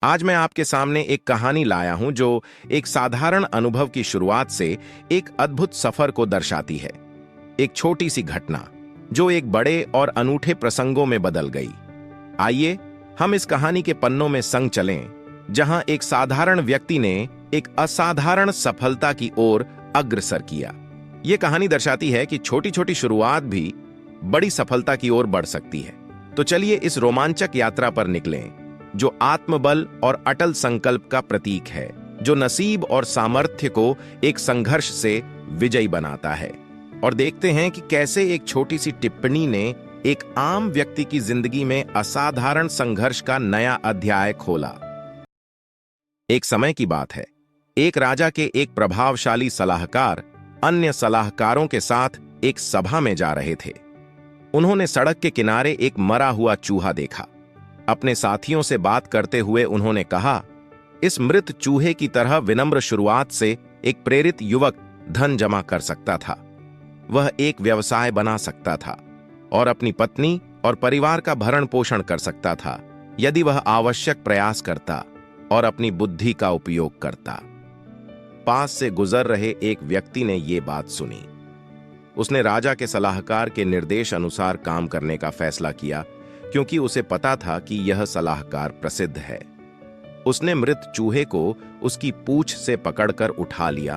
आज मैं आपके सामने एक कहानी लाया हूं जो एक साधारण अनुभव की शुरुआत से एक अद्भुत सफर को दर्शाती है। एक छोटी सी घटना जो एक बड़े और अनूठे प्रसंगों में बदल गई। आइए हम इस कहानी के पन्नों में संग चलें, जहां एक साधारण व्यक्ति ने एक असाधारण सफलता की ओर अग्रसर किया। यह कहानी दर्शाती है कि छोटी छोटी शुरुआत भी बड़ी सफलता की ओर बढ़ सकती है। तो चलिए इस रोमांचक यात्रा पर निकलें, जो आत्मबल और अटल संकल्प का प्रतीक है, जो नसीब और सामर्थ्य को एक संघर्ष से विजयी बनाता है। और देखते हैं कि कैसे एक छोटी सी टिप्पणी ने एक आम व्यक्ति की जिंदगी में असाधारण संघर्ष का नया अध्याय खोला। एक समय की बात है, एक राजा के एक प्रभावशाली सलाहकार अन्य सलाहकारों के साथ एक सभा में जा रहे थे। उन्होंने सड़क के किनारे एक मरा हुआ चूहा देखा। अपने साथियों से बात करते हुए उन्होंने कहा, इस मृत चूहे की तरह विनम्र शुरुआत से एक प्रेरित युवक धन जमा कर सकता था। वह एक व्यवसाय बना सकता था और अपनी पत्नी और परिवार का भरण पोषण कर सकता था, यदि वह आवश्यक प्रयास करता और अपनी बुद्धि का उपयोग करता। पास से गुजर रहे एक व्यक्ति ने यह बात सुनी। उसने राजा के सलाहकार के निर्देश अनुसार काम करने का फैसला किया, क्योंकि उसे पता था कि यह सलाहकार प्रसिद्ध है। उसने मृत चूहे को उसकी पूंछ से पकड़कर उठा लिया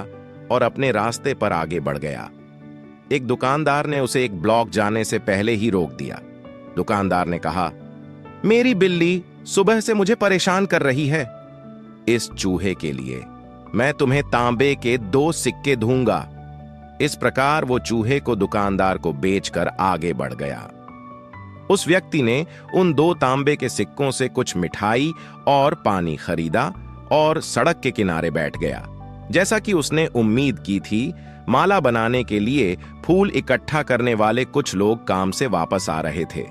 और अपने रास्ते पर आगे बढ़ गया। एक दुकानदार ने उसे एक ब्लॉक जाने से पहले ही रोक दिया। दुकानदार ने कहा, मेरी बिल्ली सुबह से मुझे परेशान कर रही है। इस चूहे के लिए मैं तुम्हें तांबे के 2 सिक्के दूंगा। इस प्रकार वो चूहे को दुकानदार को बेचकर आगे बढ़ गया। उस व्यक्ति ने उन 2 तांबे के सिक्कों से कुछ मिठाई और पानी खरीदा और सड़क के किनारे बैठ गया। जैसा कि उसने उम्मीद की थी, माला बनाने के लिए फूल इकट्ठा करने वाले कुछ लोग काम से वापस आ रहे थे।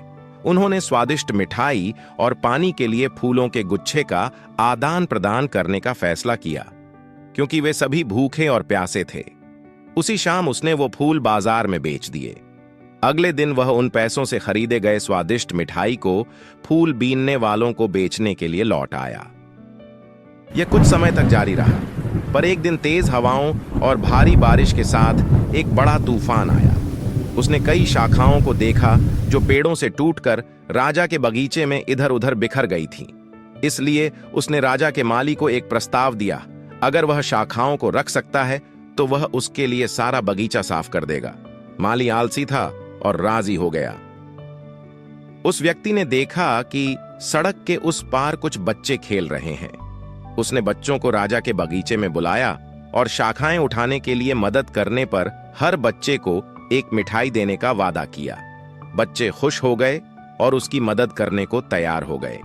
उन्होंने स्वादिष्ट मिठाई और पानी के लिए फूलों के गुच्छे का आदान प्रदान करने का फैसला किया, क्योंकि वे सभी भूखे और प्यासे थे। उसी शाम उसने वो फूल बाजार में बेच दिए। अगले दिन वह उन पैसों से खरीदे गए स्वादिष्ट मिठाई को फूल बीनने वालों को बेचने के लिए लौट आया। यह कुछ समय तक जारी रहा, पर एक दिन तेज हवाओं और भारी बारिश के साथ एक बड़ा तूफान आया। उसने कई शाखाओं को देखा जो पेड़ों से टूटकर राजा के बगीचे में इधर उधर बिखर गई थीं। इसलिए उसने राजा के माली को एक प्रस्ताव दिया। अगर वह शाखाओं को रख सकता है तो वह उसके लिए सारा बगीचा साफ कर देगा। माली आलसी था और राजी हो गया। उस व्यक्ति ने देखा कि सड़क के उस पार कुछ बच्चे खेल रहे हैं। उसने बच्चों को राजा के बगीचे में बुलाया और शाखाएं उठाने के लिए मदद करने पर हर बच्चे को एक मिठाई देने का वादा किया। बच्चे खुश हो गए और उसकी मदद करने को तैयार हो गए।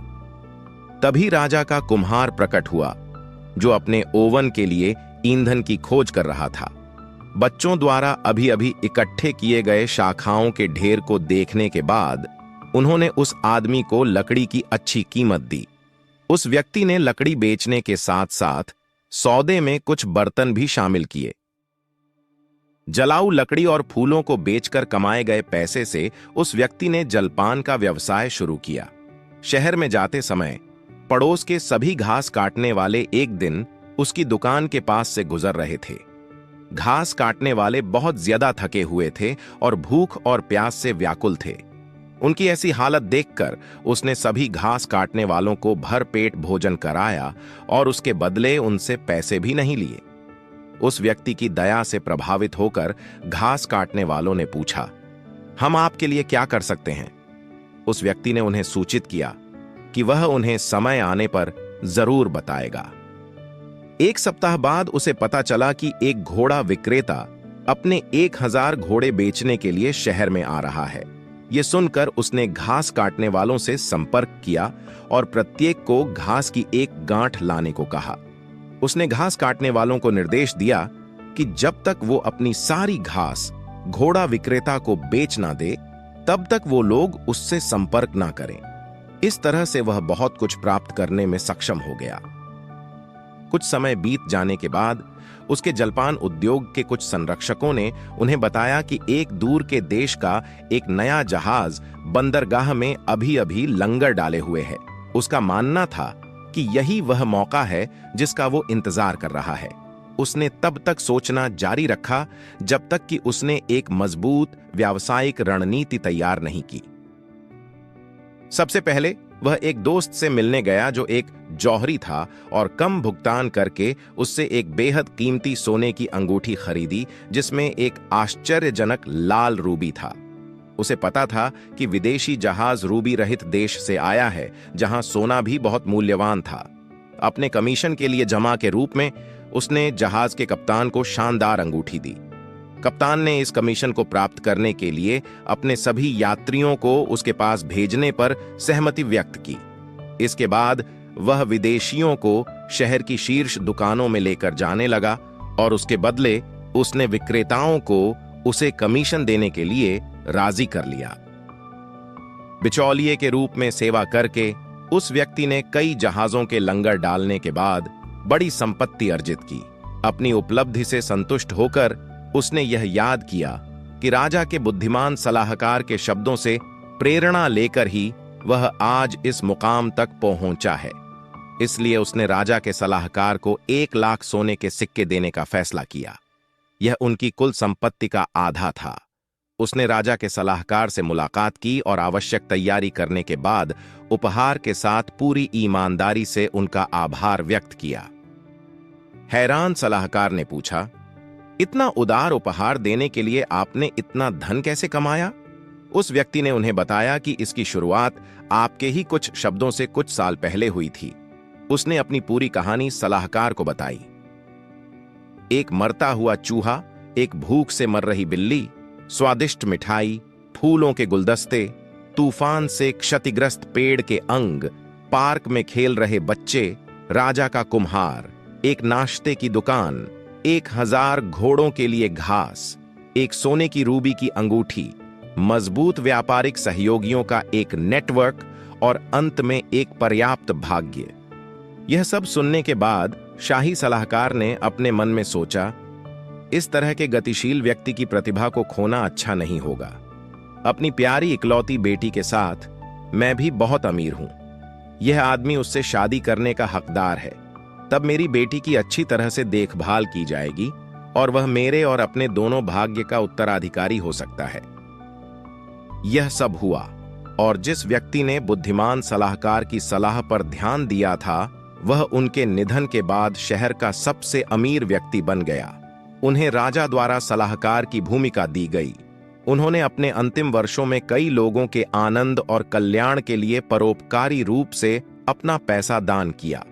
तभी राजा का कुम्हार प्रकट हुआ, जो अपने ओवन के लिए ईंधन की खोज कर रहा था। बच्चों द्वारा अभी अभी इकट्ठे किए गए शाखाओं के ढेर को देखने के बाद उन्होंने उस आदमी को लकड़ी की अच्छी कीमत दी। उस व्यक्ति ने लकड़ी बेचने के साथ साथ सौदे में कुछ बर्तन भी शामिल किए। जलाऊ लकड़ी और फूलों को बेचकर कमाए गए पैसे से उस व्यक्ति ने जलपान का व्यवसाय शुरू किया। शहर में जाते समय पड़ोस के सभी घास काटने वाले एक दिन उसकी दुकान के पास से गुजर रहे थे। घास काटने वाले बहुत ज्यादा थके हुए थे और भूख और प्यास से व्याकुल थे। उनकी ऐसी हालत देखकर उसने सभी घास काटने वालों को भरपेट भोजन कराया और उसके बदले उनसे पैसे भी नहीं लिए। उस व्यक्ति की दया से प्रभावित होकर घास काटने वालों ने पूछा, हम आपके लिए क्या कर सकते हैं? उस व्यक्ति ने उन्हें सूचित किया कि वह उन्हें समय आने पर जरूर बताएगा। एक सप्ताह बाद उसे पता चला कि एक घोड़ा विक्रेता अपने 1000 घोड़े बेचने के लिए शहर में आ रहा है। यह सुनकर उसने घास काटने वालों से संपर्क किया और प्रत्येक को घास की एक गांठ लाने को कहा। उसने घास काटने वालों को निर्देश दिया कि जब तक वो अपनी सारी घास घोड़ा विक्रेता को बेच ना दे, तब तक वो लोग उससे संपर्क ना करें। इस तरह से वह बहुत कुछ प्राप्त करने में सक्षम हो गया। कुछ समय बीत जाने के बाद उसके जलपान उद्योग के कुछ संरक्षकों ने उन्हें बताया कि एक दूर के देश का एक नया जहाज बंदरगाह में अभी अभी लंगर डाले हुए है। उसका मानना था कि यही वह मौका है जिसका वो इंतजार कर रहा है। उसने तब तक सोचना जारी रखा जब तक कि उसने एक मजबूत व्यावसायिक रणनीति तैयार नहीं की। सबसे पहले वह एक दोस्त से मिलने गया जो एक जौहरी था और कम भुगतान करके उससे एक बेहद कीमती सोने की अंगूठी खरीदी जिसमें एक आश्चर्यजनक लाल रूबी था। उसे पता था कि विदेशी जहाज रूबी रहित देश से आया है जहां सोना भी बहुत मूल्यवान था। अपने कमीशन के लिए जमा के रूप में उसने जहाज के कप्तान को शानदार अंगूठी दी। कप्तान ने इस कमीशन को प्राप्त करने के लिए अपने सभी यात्रियों को उसके पास भेजने पर सहमति व्यक्त की। इसके बाद वह विदेशियों को शहर की शीर्ष दुकानों में लेकर जाने लगा और उसके बदले उसने विक्रेताओं को उसे कमीशन देने के लिए राजी कर लिया। बिचौलिए के रूप में सेवा करके उस व्यक्ति ने कई जहाजों के लंगर डालने के बाद बड़ी संपत्ति अर्जित की। अपनी उपलब्धि से संतुष्ट होकर उसने यह याद किया कि राजा के बुद्धिमान सलाहकार के शब्दों से प्रेरणा लेकर ही वह आज इस मुकाम तक पहुंचा है। इसलिए उसने राजा के सलाहकार को 1 लाख सोने के सिक्के देने का फैसला किया। यह उनकी कुल संपत्ति का आधा था। उसने राजा के सलाहकार से मुलाकात की और आवश्यक तैयारी करने के बाद उपहार के साथ पूरी ईमानदारी से उनका आभार व्यक्त किया। हैरान सलाहकार ने पूछा, इतना उदार उपहार देने के लिए आपने इतना धन कैसे कमाया? उस व्यक्ति ने उन्हें बताया कि इसकी शुरुआत आपके ही कुछ शब्दों से कुछ साल पहले हुई थी। उसने अपनी पूरी कहानी सलाहकार को बताई। एक मरता हुआ चूहा, एक भूख से मर रही बिल्ली, स्वादिष्ट मिठाई, फूलों के गुलदस्ते, तूफान से क्षतिग्रस्त पेड़ के अंग, पार्क में खेल रहे बच्चे, राजा का कुम्हार, एक नाश्ते की दुकान, 1000 घोड़ों के लिए घास, एक सोने की रूबी की अंगूठी, मजबूत व्यापारिक सहयोगियों का एक नेटवर्क और अंत में एक पर्याप्त भाग्य। यह सब सुनने के बाद शाही सलाहकार ने अपने मन में सोचा, इस तरह के गतिशील व्यक्ति की प्रतिभा को खोना अच्छा नहीं होगा। अपनी प्यारी इकलौती बेटी के साथ मैं भी बहुत अमीर हूं। यह आदमी उससे शादी करने का हकदार है। तब मेरी बेटी की अच्छी तरह से देखभाल की जाएगी और वह मेरे और अपने दोनों भाग्य का उत्तराधिकारी हो सकता है। यह सब हुआ और जिस व्यक्ति ने बुद्धिमान सलाहकार की सलाह पर ध्यान दिया था, वह उनके निधन के बाद शहर का सबसे अमीर व्यक्ति बन गया। उन्हें राजा द्वारा सलाहकार की भूमिका दी गई। उन्होंने अपने अंतिम वर्षों में कई लोगों के आनंद और कल्याण के लिए परोपकारी रूप से अपना पैसा दान किया।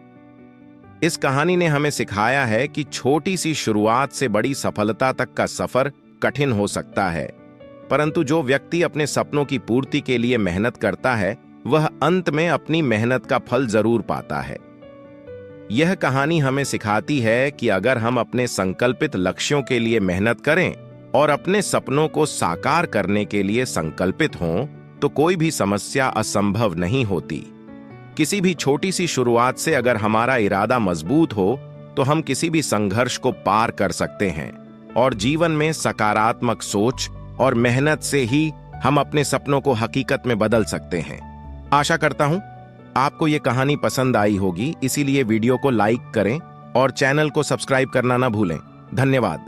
इस कहानी ने हमें सिखाया है कि छोटी सी शुरुआत से बड़ी सफलता तक का सफर कठिन हो सकता है, परंतु जो व्यक्ति अपने सपनों की पूर्ति के लिए मेहनत करता है, वह अंत में अपनी मेहनत का फल जरूर पाता है। यह कहानी हमें सिखाती है कि अगर हम अपने संकल्पित लक्ष्यों के लिए मेहनत करें और अपने सपनों को साकार करने के लिए संकल्पित हों, तो कोई भी समस्या असंभव नहीं होती। किसी भी छोटी सी शुरुआत से अगर हमारा इरादा मजबूत हो, तो हम किसी भी संघर्ष को पार कर सकते हैं और जीवन में सकारात्मक सोच और मेहनत से ही हम अपने सपनों को हकीकत में बदल सकते हैं। आशा करता हूं आपको ये कहानी पसंद आई होगी, इसीलिए वीडियो को लाइक करें और चैनल को सब्सक्राइब करना ना भूलें। धन्यवाद।